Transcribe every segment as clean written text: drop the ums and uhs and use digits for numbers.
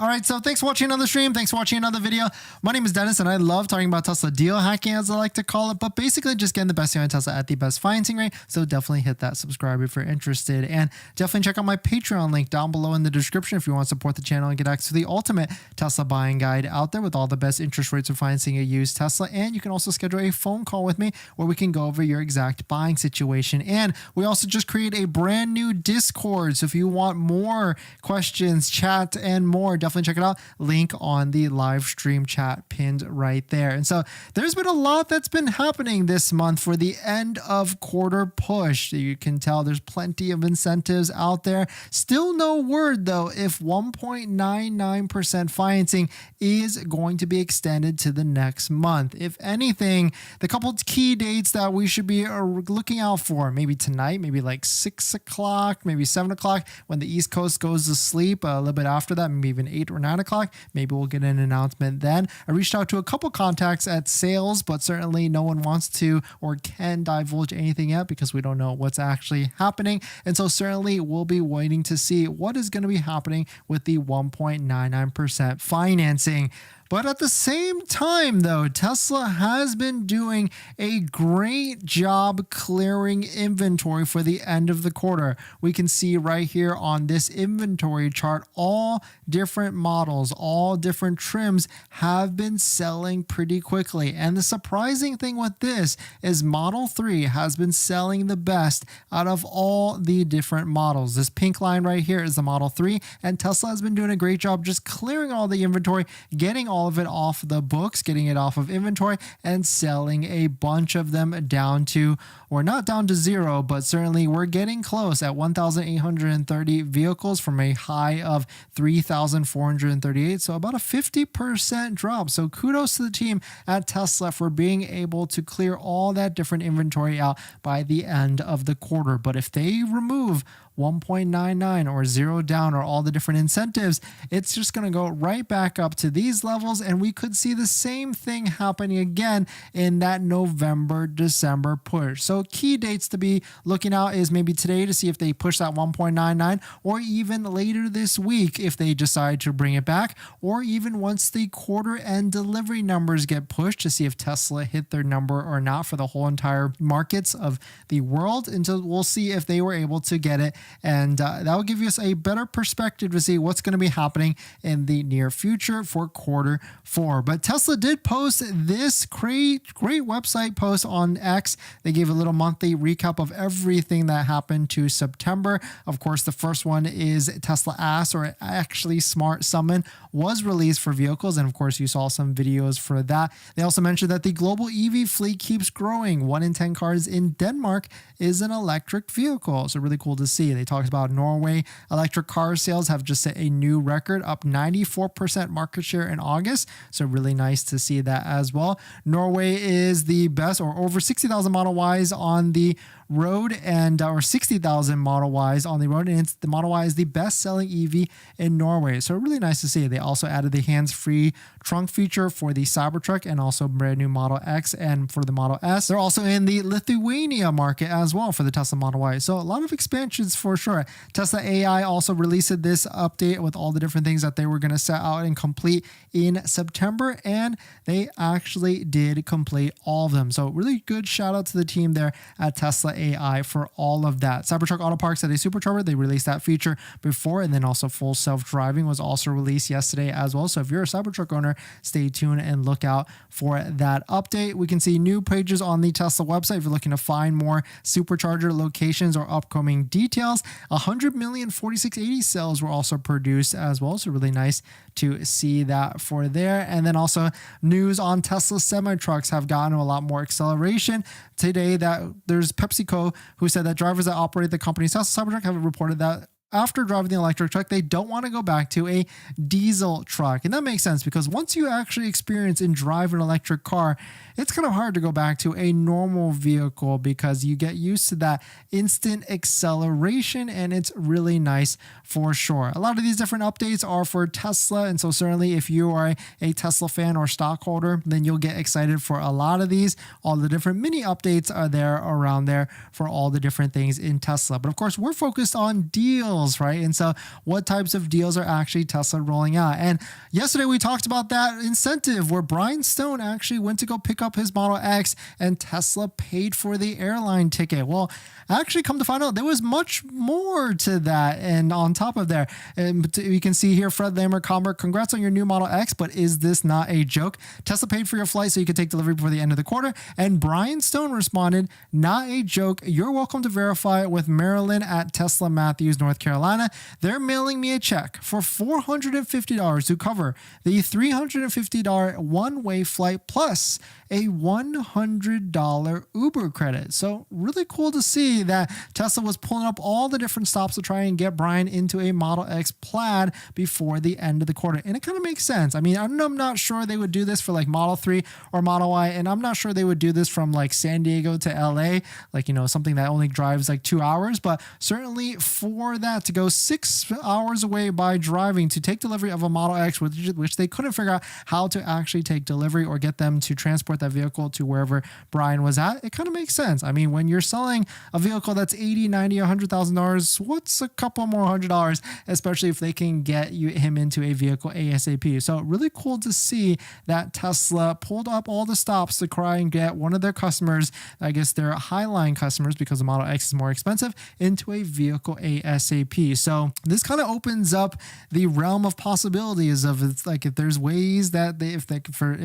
All right, so thanks for watching another stream. Thanks for watching another video. My name is Dennis, and I love talking about Tesla deal hacking, as I like to call it, but basically just getting the best deal on Tesla at the best financing rate. So definitely hit that subscribe if you're interested, and definitely check out my Patreon link down below in the description if you want to support the channel and get access to the ultimate Tesla buying guide out there with all the best interest rates for financing a used Tesla. And you can also schedule a phone call with me where we can go over your exact buying situation. And we also just create a brand new Discord. So if you want more questions, chat, and more, definitely check it out. Link on the live stream chat pinned right there. And so there's been a lot that's been happening this month for the end of quarter push. You can tell there's plenty of incentives out there. Still no word though if 1.99% financing is going to be extended to the next month. If anything, the couple of key dates that we should be looking out for, maybe tonight, maybe like 6 o'clock, maybe 7 o'clock when the East Coast goes to sleep, a little bit after that, maybe even 8 or 9 o'clock. Maybe we'll get an announcement then. I reached out to a couple contacts at sales, but certainly no one wants to or can divulge anything yet because we don't know what's actually happening. And so certainly we'll be waiting to see what is going to be happening with the 1.99% financing. But at the same time, though, Tesla has been doing a great job clearing inventory for the end of the quarter. We can see right here on this inventory chart, all different models, all different trims have been selling pretty quickly. And the surprising thing with this is Model 3 has been selling the best out of all the different models. This pink line right here is the Model 3, and Tesla has been doing a great job just clearing all the inventory, getting all of it off the books, getting it off of inventory, and selling a bunch of them down to, or not down to zero, but certainly we're getting close at 1,830 vehicles from a high of 3,438. So about a 50% drop. So kudos to the team at Tesla for being able to clear all that different inventory out by the end of the quarter. But if they remove 1.99 or zero down or all the different incentives, it's just going to go right back up to these levels, and we could see the same thing happening again in that November, December push. So key dates to be looking out is maybe today to see if they push that 1.99, or even later this week if they decide to bring it back, or even once the quarter end delivery numbers get pushed to see if Tesla hit their number or not for the whole entire markets of the world. And so we'll see if they were able to get it, and that will give us a better perspective to see what's going to be happening in the near future for quarter 4. But Tesla did post this great website post on X. They gave a little monthly recap of everything that happened to September. Of course, the first one is Tesla Ask, or actually Smart Summon, was released for vehicles, and of course you saw some videos for that. They also mentioned that the global EV fleet keeps growing. 1 in 10 cars in Denmark is an electric vehicle, so really cool to see. They talked about Norway electric car sales have just set a new record, up 94% market share in August, so really nice to see that as well. Norway is the best, or over 60,000 Model Ys on the road, and or 60,000 Model Ys on the road, and the Model Y is the best-selling EV in Norway. So really nice to see. They also added the hands-free trunk feature for the Cybertruck and also brand new Model X and for the Model S. They're also in the Lithuania market as well for the Tesla Model Y. So a lot of expansions for sure. Tesla AI also released this update with all the different things that they were going to set out and complete in September, and they actually did complete all of them. So really good shout out to the team there at Tesla AI for all of that. Cybertruck Auto Parks at a supercharger, they released that feature before, and then also full self-driving was also released yesterday as well. So if you're a Cybertruck owner, stay tuned and look out for that update. We can see new pages on the Tesla website if you're looking to find more supercharger locations or upcoming details. 100 million 4680 cells were also produced as well, so really nice to see that for there. And then also news on Tesla semi-trucks have gotten a lot more acceleration today. That there's PepsiCo who said that drivers that operate the company's Tesla Cybertruck have reported that after driving the electric truck, they don't want to go back to a diesel truck. And that makes sense because once you actually experience and drive an electric car, it's kind of hard to go back to a normal vehicle because you get used to that instant acceleration, and it's really nice for sure. A lot of these different updates are for Tesla, and so certainly if you are a Tesla fan or stockholder, then you'll get excited for a lot of these. All the different mini updates are there around there for all the different things in Tesla. But of course, we're focused on deals. deals, right? And so what types of deals are actually Tesla rolling out? And yesterday we talked about that incentive where Brian Stone actually went to go pick up his Model X and Tesla paid for the airline ticket. Well, actually come to find out there was much more to that. And on top of there, and you can see here, Fred Lammer comment, congrats on your new Model X, but is this not a joke? Tesla paid for your flight so you could take delivery before the end of the quarter. And Brian Stone responded, not a joke. You're welcome to verify with Marilyn at Tesla Matthews, North Carolina. They're mailing me a check for $450 to cover the $350 one-way flight plus a $100 Uber credit. So really cool to see that Tesla was pulling up all the different stops to try and get Brian into a Model X Plaid before the end of the quarter. And it kind of makes sense. I mean, I'm not sure they would do this for like Model 3 or Model Y, and I'm not sure they would do this from like San Diego to LA, like, you know, something that only drives like 2 hours, but certainly for that to go 6 hours away by driving to take delivery of a Model X, which they couldn't figure out how to actually take delivery or get them to transport that vehicle to wherever Brian was at, it kind of makes sense. I mean, when you're selling a vehicle that's $80, $90, $100,000, what's a couple more $100, especially if they can get him into a vehicle ASAP. So really cool to see that Tesla pulled up all the stops to try and get one of their customers, I guess their Highline customers, because the Model X is more expensive, into a vehicle ASAP. So this kind of opens up the realm of possibilities of, it's like, if there's ways that if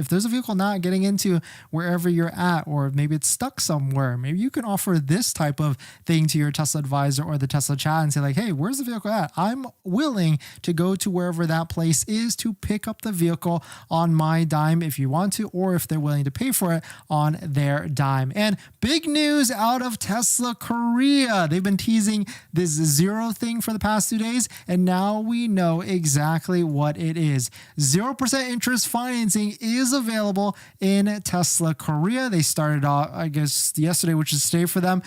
there's a vehicle not getting into wherever you're at, or maybe it's stuck somewhere, maybe you can offer this type of thing to your Tesla advisor or the Tesla chat and say like, hey, where's the vehicle at? I'm willing to go to wherever that place is to pick up the vehicle on my dime if you want to, or if they're willing to pay for it on their dime. And big news out of Tesla Korea. They've been teasing this zero thing for the past 2 days, and now we know exactly what it is. 0% interest financing is available in Tesla Korea. They started off, I guess, yesterday, which is today for them,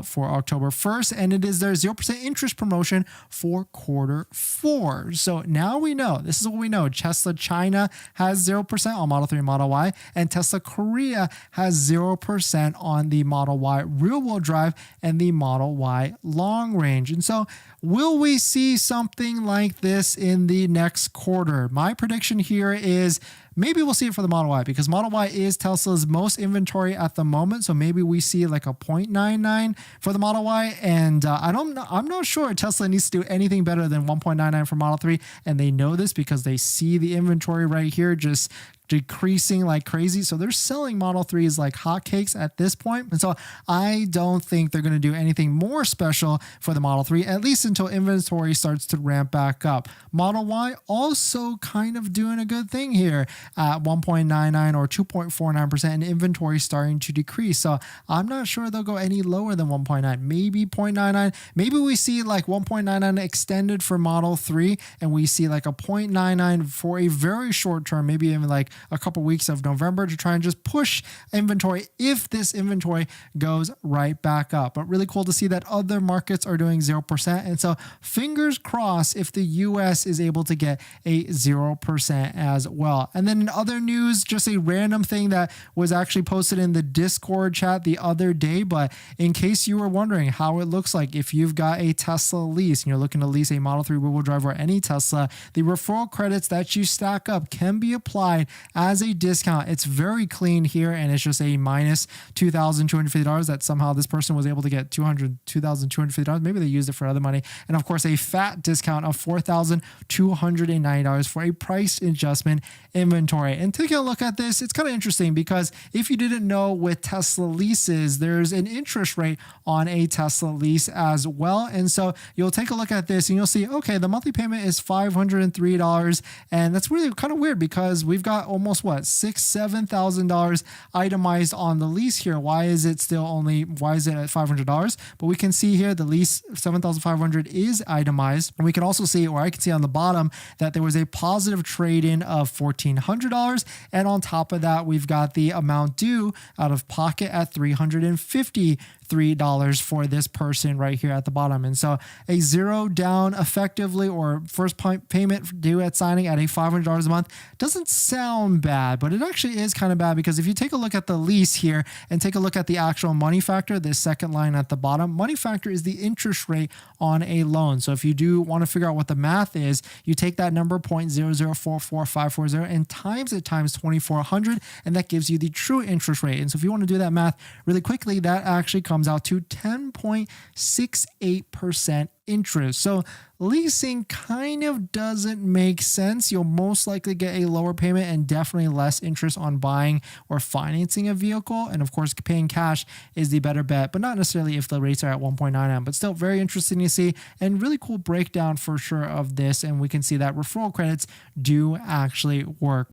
for October 1st, and it is their 0% interest promotion for Q4. So now we know, this is what we know. Tesla China has 0% on Model 3 and Model Y, and Tesla Korea has 0% on the Model Y rear-wheel drive and the Model Y long range. And so will we see something like this in the next quarter? My prediction here is maybe we'll see it for the Model Y, because Model Y is Tesla's most inventory at the moment. So maybe we see like a 0.99 for the Model Y. And I'm not sure Tesla needs to do anything better than 1.99 for Model 3. And they know this because they see the inventory right here just decreasing like crazy. So they're selling Model 3s like hotcakes at this point. And so I don't think they're going to do anything more special for the Model 3, at least until inventory starts to ramp back up. Model Y also kind of doing a good thing here at 1.99 or 2.49%, and inventory starting to decrease. So I'm not sure they'll go any lower than 1.9, maybe 0.99. Maybe we see like 1.99 extended for Model 3, and we see like a 0.99 for a very short term, maybe even like a couple weeks of November, to try and just push inventory if this inventory goes right back up. But really cool to see that other markets are doing 0%. And so fingers crossed if the US is able to get a 0% as well. And then in other news, just a random thing that was actually posted in the Discord chat the other day, but in case you were wondering how it looks like if you've got a Tesla lease and you're looking to lease a Model 3 rear-wheel drive or any Tesla, the referral credits that you stack up can be applied as a discount. It's very clean here, and it's just a minus $2,250 that somehow this person was able to get $2,250. Maybe they used it for other money. And of course, a fat discount of $4,290 for a price adjustment inventory. And taking a look at this, it's kind of interesting because if you didn't know, with Tesla leases, there's an interest rate on a Tesla lease as well. And so you'll take a look at this and you'll see, okay, the monthly payment is $503. And that's really kind of weird because we've got almost what, $6,000-$7,000 itemized on the lease here. Why is it at $500? But we can see here the lease $7,500 is itemized, and we can also see, or I can see on the bottom, that there was a positive trade-in of $1,400, and on top of that we've got the amount due out of pocket at $353. $3 for this person right here at the bottom. And so a 0 down effectively, or first payment due at signing at a $500 a month doesn't sound bad, but it actually is kind of bad, because if you take a look at the lease here and take a look at the actual money factor, this second line at the bottom, money factor is the interest rate on a loan. So if you do want to figure out what the math is, you take that number 0.0044540 and times it times 2400, and that gives you the true interest rate. And so if you want to do that math really quickly, that actually comes out to 10.68% interest. So leasing kind of doesn't make sense. You'll most likely get a lower payment and definitely less interest on buying or financing a vehicle. And of course, paying cash is the better bet, but not necessarily if the rates are at 1.9M. But still very interesting to see, and really cool breakdown for sure of this. And we can see that referral credits do actually work.